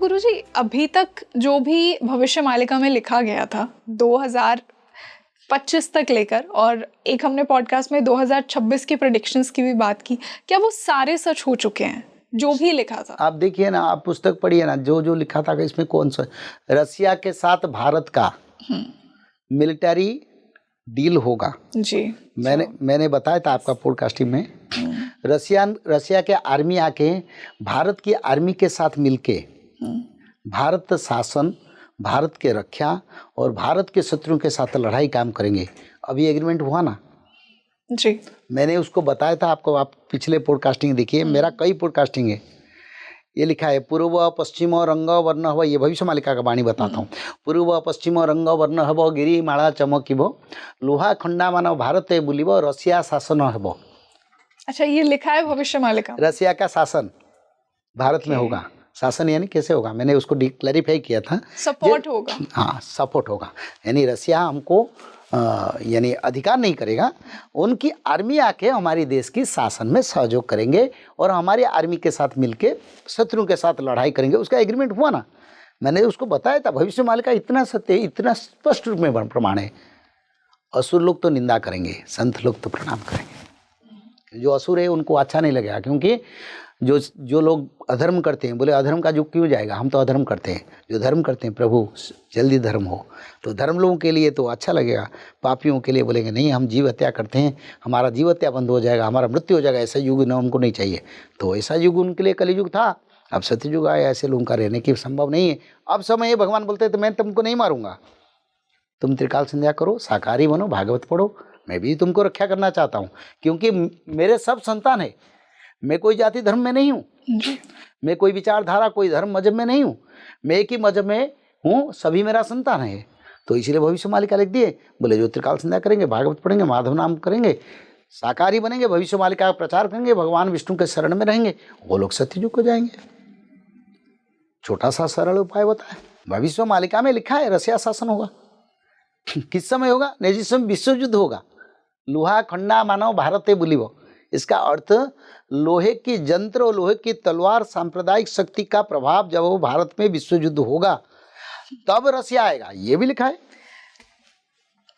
गुरुजी, अभी तक जो भी भविष्य मालिका में लिखा गया था 2025 तक लेकर, और एक हमने पॉडकास्ट में 2026 की प्रेडिक्शंस की भी बात की, क्या वो सारे सच हो चुके हैं जो भी लिखा था? आप देखिए ना, आप पुस्तक पढ़िए ना, जो जो लिखा था कि इसमें कौन सा रसिया के साथ भारत का मिलिट्री डील होगा। जी, मैंने बताया था आपका पॉडकास्टिंग में। रसिया के आर्मी आके भारत की आर्मी के साथ मिलके भारत शासन, भारत के रक्षा और भारत के शत्रुओं के साथ लड़ाई काम करेंगे। अभी एग्रीमेंट हुआ ना जी, मैंने उसको बताया था आपको। आप पिछले पॉडकास्टिंग देखिए, मेरा कई पॉडकास्टिंग है। ये लिखा है पूर्व पश्चिम रंग वर्ण हव, ये भविष्य मालिका का वाणी बताता हूँ। पूर्व पश्चिम रंग वर्ण हव, गिरिमाला चमकिब, लोहा खंडा मान भारत बुलिब, रसिया शासन हब। अच्छा, ये लिखा है भविष्य मालिका में? रसिया का शासन भारत में होगा। शासन यानी कैसे होगा, मैंने उसको क्लैरिफाई किया था। सपोर्ट होगा। हाँ, सपोर्ट होगा, यानी रसिया हमको यानी अधिकार नहीं करेगा। उनकी आर्मी आके हमारी देश की शासन में सहयोग करेंगे और हमारी आर्मी के साथ मिलके शत्रुओं के साथ लड़ाई करेंगे। उसका एग्रीमेंट हुआ ना, मैंने उसको बताया था। भविष्य मालिका इतना सत्य है, इतना स्पष्ट रूप में प्रमाण है। असुर लोग तो निंदा करेंगे, संत लोग तो प्रणाम करेंगे। जो असुर है उनको अच्छा नहीं लगेगा, क्योंकि जो लोग अधर्म करते हैं, बोले अधर्म का युग क्यों जाएगा, हम तो अधर्म करते हैं। जो धर्म करते हैं, प्रभु जल्दी धर्म हो, तो धर्म लोगों के लिए तो अच्छा लगेगा। पापियों के लिए बोलेंगे नहीं, हम जीव हत्या करते हैं, हमारा जीव हत्या बंद हो जाएगा, हमारा मृत्यु हो जाएगा, ऐसा युग न हमको नहीं चाहिए। तो ऐसा युग उनके लिए कलयुग था। अब सत्ययुग आया, ऐसे लोगों का रहने की संभव नहीं है। अब समय भगवान बोलते हैं तो मैं तुमको नहीं मारूंगा, तुम त्रिकाल संध्या करो, शाकाहारी बनो, भागवत पढ़ो, मैं भी तुमको रक्षा करना चाहता हूँ। क्योंकि मेरे सब संतान है, मैं कोई जाति धर्म में नहीं हूँ, मैं कोई विचारधारा, कोई धर्म मजहब में नहीं हूँ, मैं एक ही मजहब में हूँ, सभी मेरा संतान है। तो इसलिए भविष्य मालिका लिख दिए, बोले जो त्रिकाल संध्या करेंगे, भागवत पढ़ेंगे, माधव नाम करेंगे, शाकाहारी बनेंगे, भविष्य मालिका का प्रचार करेंगे, भगवान विष्णु के शरण में रहेंगे, वो लोग सत्ययुग को जाएंगे। छोटा सा सरल उपाय बताए। भविष्य मालिका में लिखा है रसिया शासन होगा। किस समय होगा? नहीं, जिस समय विश्व युद्ध होगा। लोहा खंडा मानव भारत बुलिब, इसका अर्थ लोहे की जंत्र और लोहे की तलवार सांप्रदायिक शक्ति का प्रभाव जब वो भारत में विश्व युद्ध होगा तब रसिया आएगा, ये भी लिखा है।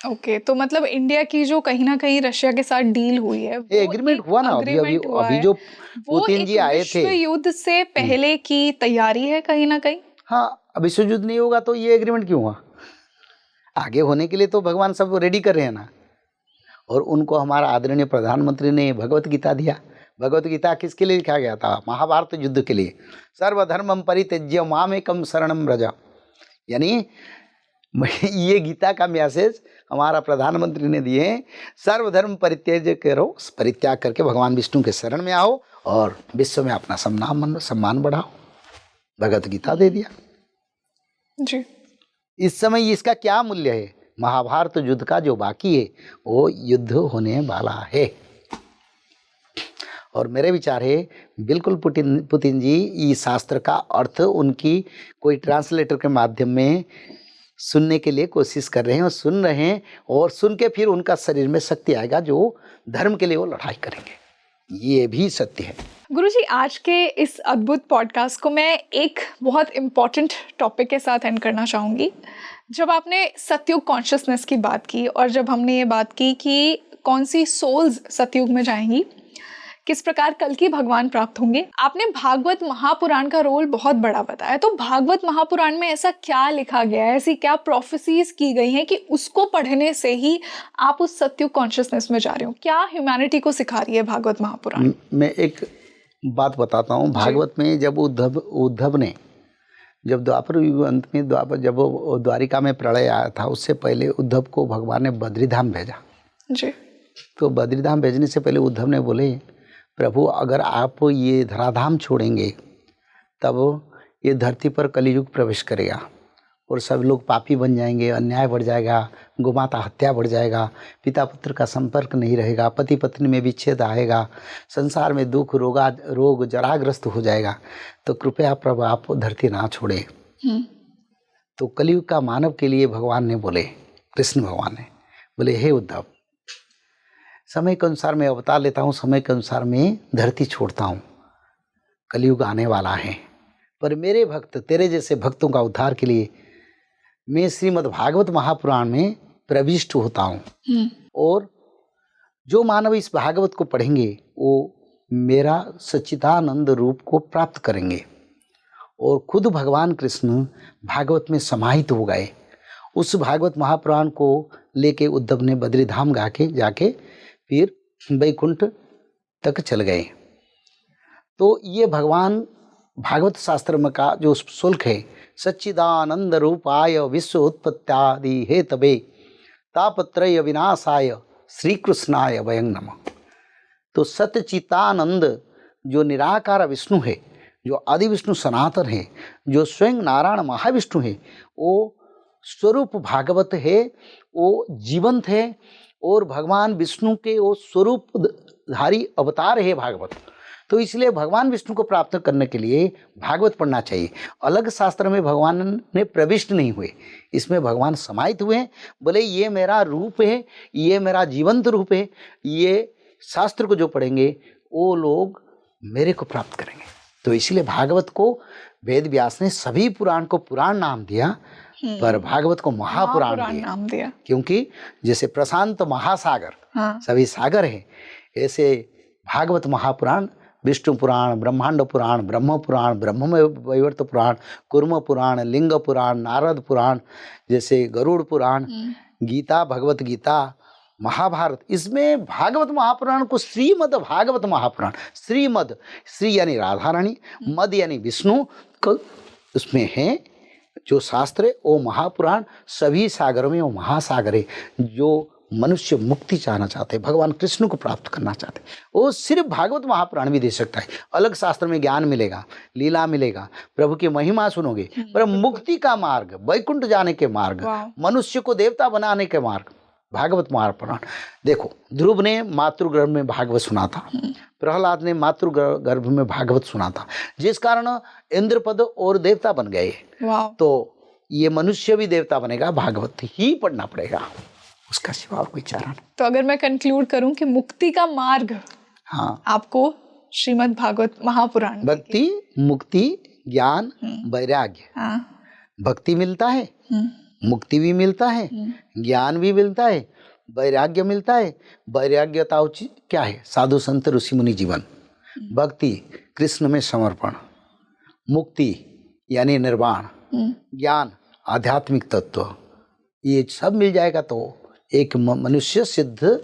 ओके, तो मतलब इंडिया की जो कहीं ना कहीं रशिया के साथ डील हुई है, एग्रीमेंट हुआ ना, अभी जो पुतिन जी आए थे, विश्व युद्ध से पहले की तैयारी है कहीं ना कहीं। हाँ, विश्व युद्ध नहीं होगा तो ये एग्रीमेंट क्यों हुआ? आगे होने के लिए तो भगवान सब रेडी कर रहे हैं ना। और उनको हमारा आदरणीय प्रधानमंत्री ने भगवत गीता दिया। भगवत गीता किसके लिए लिखा गया था? महाभारत युद्ध के लिए। सर्वधर्मम परित्यज्य मामेकम शरणम व्रज, यानी ये गीता का मैसेज हमारा प्रधानमंत्री ने दिए। सर्वधर्म परित्यज करो, परित्याग करके भगवान विष्णु के शरण में आओ और विश्व में अपना सम्मान बढ़ाओ। भगवत गीता दे दिया जी। इस समय इसका क्या मूल्य है? महाभारत युद्ध का जो बाकी है वो युद्ध होने वाला है। और मेरे विचार है बिल्कुल पुतिन जी इस शास्त्र का अर्थ उनकी कोई ट्रांसलेटर के माध्यम में सुनने के लिए कोशिश कर रहे हैं, और सुन रहे हैं, और सुन के फिर उनका शरीर में शक्ति आएगा जो धर्म के लिए वो लड़ाई करेंगे। ये भी सत्य है। गुरुजी, आज के इस अद्भुत पॉडकास्ट को मैं एक बहुत इम्पॉर्टेंट टॉपिक के साथ एंड करना चाहूँगी। जब आपने सतयुग कॉन्शियसनेस की बात की, और जब हमने ये बात की कि कौन सी सोल्स सतयुग में जाएंगी, किस प्रकार कल की भगवान प्राप्त होंगे, आपने भागवत महापुराण का रोल बहुत बड़ा बताया। तो भागवत महापुराण में ऐसा क्या लिखा गया है, ऐसी क्या प्रोफेसीज की गई हैं कि उसको पढ़ने से ही आप उस सतयुग कॉन्शियसनेस में जा रहे हो? क्या ह्यूमैनिटी को सिखा रही है भागवत महापुराण? मैं एक बात बताता हूँ। भागवत में जब उद्धव ने, जब द्वापर युग अंत में जब द्वारिका में प्रलय आया था, उससे पहले उद्धव को भगवान ने बद्रीधाम भेजा जी। तो बद्रीधाम भेजने से पहले उद्धव ने बोले, प्रभु अगर आप ये धराधाम छोड़ेंगे तब ये धरती पर कलियुग प्रवेश करेगा और सब लोग पापी बन जाएंगे, अन्याय बढ़ जाएगा, गोमाता हत्या बढ़ जाएगा, पिता पुत्र का संपर्क नहीं रहेगा, पति पत्नी में विच्छेद आएगा, संसार में दुख रोग जराग्रस्त हो जाएगा। तो कृपया प्रभु आप धरती ना छोड़े। तो कलियुग का मानव के लिए भगवान ने बोले, कृष्ण भगवान ने बोले, हे उद्धव, समय के अनुसार मैं अवतार लेता हूँ, समय के अनुसार मैं धरती छोड़ता हूँ, कलियुग आने वाला है, पर मेरे भक्त, तेरे जैसे भक्तों का उद्धार के लिए मैं श्रीमद् भागवत महापुराण में प्रविष्ट होता हूँ। और जो मानव इस भागवत को पढ़ेंगे वो मेरा सच्चिदानंद रूप को प्राप्त करेंगे और खुद भगवान कृष्ण भागवत में समाहित हो गए। उस भागवत महापुराण को लेके उद्धव ने बद्रीधाम जाके फिर वैकुंठ तक चल गए। तो ये भगवान भागवत शास्त्र में का जो श्लोक है, सच्चिदानंद रूपाय विश्व उत्पत्त्यादि हेतवे तापत्रय विनाशाय श्री कृष्णाय वयं नमः। तो सच्चिदानंद जो निराकार विष्णु है, जो आदि विष्णु सनातन है, जो स्वयं नारायण महाविष्णु है, वो स्वरूप भागवत है, वो जीवंत है और भगवान विष्णु के वो स्वरूपधारी अवतार है भागवत। तो इसलिए भगवान विष्णु को प्राप्त करने के लिए भागवत पढ़ना चाहिए। अलग शास्त्र में भगवान ने प्रविष्ट नहीं हुए, इसमें भगवान समाहित हुए हैं। बोले ये मेरा रूप है, ये मेरा जीवंत रूप है, ये शास्त्र को जो पढ़ेंगे वो लोग मेरे को प्राप्त करेंगे। तो इसलिए भागवत को वेद व्यास ने सभी पुराण को पुराण नाम दिया, पर भागवत को महापुराण नाम दिया। क्योंकि जैसे प्रशांत महासागर सभी सागर है, ऐसे भागवत महापुराण विष्णु पुराण, ब्रह्मांड पुराण, ब्रह्म पुराण, ब्रह्म वैवर्त पुराण, कुर्म पुराण, लिंग पुराण, नारद पुराण, जैसे गरुड़ पुराण, गीता, भगवत गीता, महाभारत, इसमें भागवत महापुराण को श्रीमद् भागवत महापुराण, श्रीमद्, श्री यानी राधा रानी, मद यानी विष्णु को उसमें है जो शास्त्र है वो महापुराण। सभी सागरों में वो महासागर है। जो मनुष्य मुक्ति चाहना चाहते हैं, भगवान कृष्ण को प्राप्त करना चाहते हैं, वो सिर्फ भागवत महापुराण भी दे सकता है। अलग शास्त्र में ज्ञान मिलेगा, लीला मिलेगा, प्रभु की महिमा सुनोगे, पर मुक्ति का मार्ग, वैकुंठ जाने के मार्ग, मनुष्य को देवता बनाने के मार्ग भागवत महापुराण। देखो, ध्रुव ने मातृगर्भ में भागवत सुना था, प्रहलाद ने मातृगर्भ में भागवत सुना था, जिस कारण इंद्रपद और देवता बन गए। तो ये मनुष्य भी देवता बनेगा, भागवत ही पढ़ना पड़ेगा, उसका सिवा कोई चारा नहीं। तो अगर मैं कंक्लूड करूं कि मुक्ति का मार्ग आपको श्रीमद् भागवत महापुराण, भक्ति, मुक्ति, ज्ञान, वैराग्य, भक्ति मिलता है, मुक्ति भी मिलता है, ज्ञान भी मिलता है, वैराग्य मिलता है। वैराग्यता क्या है? साधु संत ऋषि मुनि जीवन, भक्ति कृष्ण में समर्पण, मुक्ति यानी निर्वाण, ज्ञान आध्यात्मिक तत्व, ये सब मिल जाएगा तो एक मनुष्य सिद्ध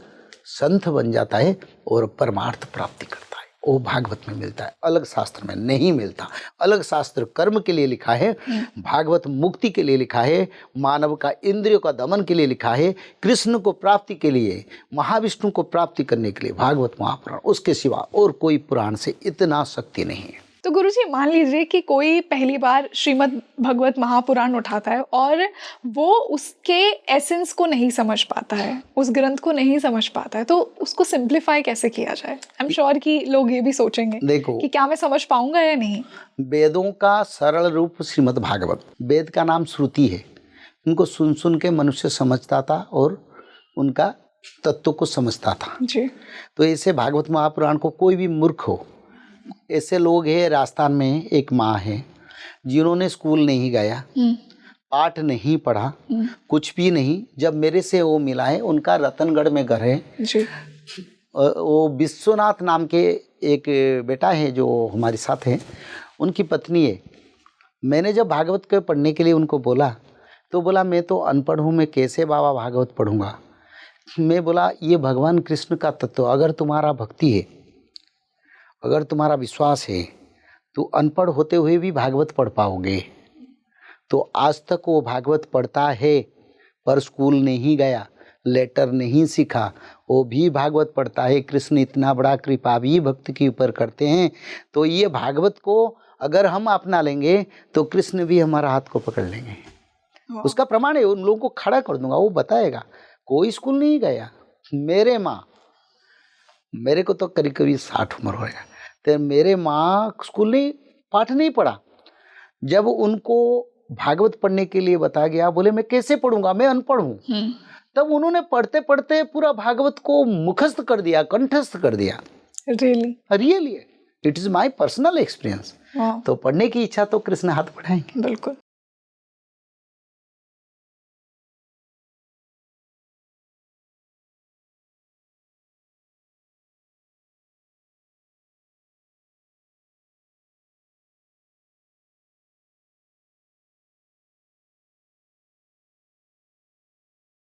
संत बन जाता है और परमार्थ प्राप्ति करता है। वो भागवत में मिलता है, अलग शास्त्र में नहीं मिलता। अलग शास्त्र कर्म के लिए लिखा है, भागवत मुक्ति के लिए लिखा है, मानव का इंद्रियों का दमन के लिए लिखा है, कृष्ण को प्राप्ति के लिए, महाविष्णु को प्राप्ति करने के लिए भागवत महापुराण। उसके सिवा और कोई पुराण से इतना शक्ति नहीं है। तो गुरुजी, मान लीजिए कि कोई पहली बार श्रीमद् भगवत महापुराण उठाता है और वो उसके एसेंस को नहीं समझ पाता है, उस ग्रंथ को नहीं समझ पाता है, तो उसको सिंप्लीफाई कैसे किया जाए? आई एम श्योर कि लोग ये भी सोचेंगे देखो कि क्या मैं समझ पाऊंगा या नहीं। वेदों का सरल रूप श्रीमद् भागवत, वेद का नाम श्रुति है, उनको सुन सुन के मनुष्य समझता था और उनका तत्व को समझता था जी। तो ऐसे भागवत महापुराण को कोई भी मूर्ख हो, ऐसे लोग हैं राजस्थान में, एक माँ है जिन्होंने स्कूल नहीं गया, पाठ नहीं पढ़ा, कुछ भी नहीं, जब मेरे से वो मिला है, उनका रतनगढ़ में घर है जी। वो विश्वनाथ नाम के एक बेटा है जो हमारे साथ है, उनकी पत्नी है। मैंने जब भागवत के पढ़ने के लिए उनको बोला तो बोला मैं तो अनपढ़ हूँ, मैं कैसे बाबा भागवत पढ़ूंगा। मैं बोला ये भगवान कृष्ण का तत्व, अगर तुम्हारा भक्ति है, अगर तुम्हारा विश्वास है तो अनपढ़ होते हुए भी भागवत पढ़ पाओगे। तो आज तक वो भागवत पढ़ता है पर स्कूल नहीं गया, लेटर नहीं सीखा, वो भी भागवत पढ़ता है। कृष्ण इतना बड़ा कृपा भी भक्त के ऊपर करते हैं। तो ये भागवत को अगर हम अपना लेंगे तो कृष्ण भी हमारा हाथ को पकड़ लेंगे। उसका प्रमाण है, उन लोगों को खड़ा कर दूंगा, वो बताएगा। कोई स्कूल नहीं गया, मेरे माँ, मेरे को तो करीब करीब 60 उम्र हो गया, तो मेरे माँ स्कूल नहीं, पाठ नहीं पढ़ा। जब उनको भागवत पढ़ने के लिए बताया गया, बोले मैं कैसे पढ़ूंगा, मैं अनपढ़ हूँ। तब उन्होंने पढ़ते पढ़ते पूरा भागवत को मुखस्थ कर दिया, कंठस्थ कर दिया। Really it is my personal experience. वाह, तो पढ़ने की इच्छा तो कृष्ण हाथ बढ़ाएंगे। बिल्कुल।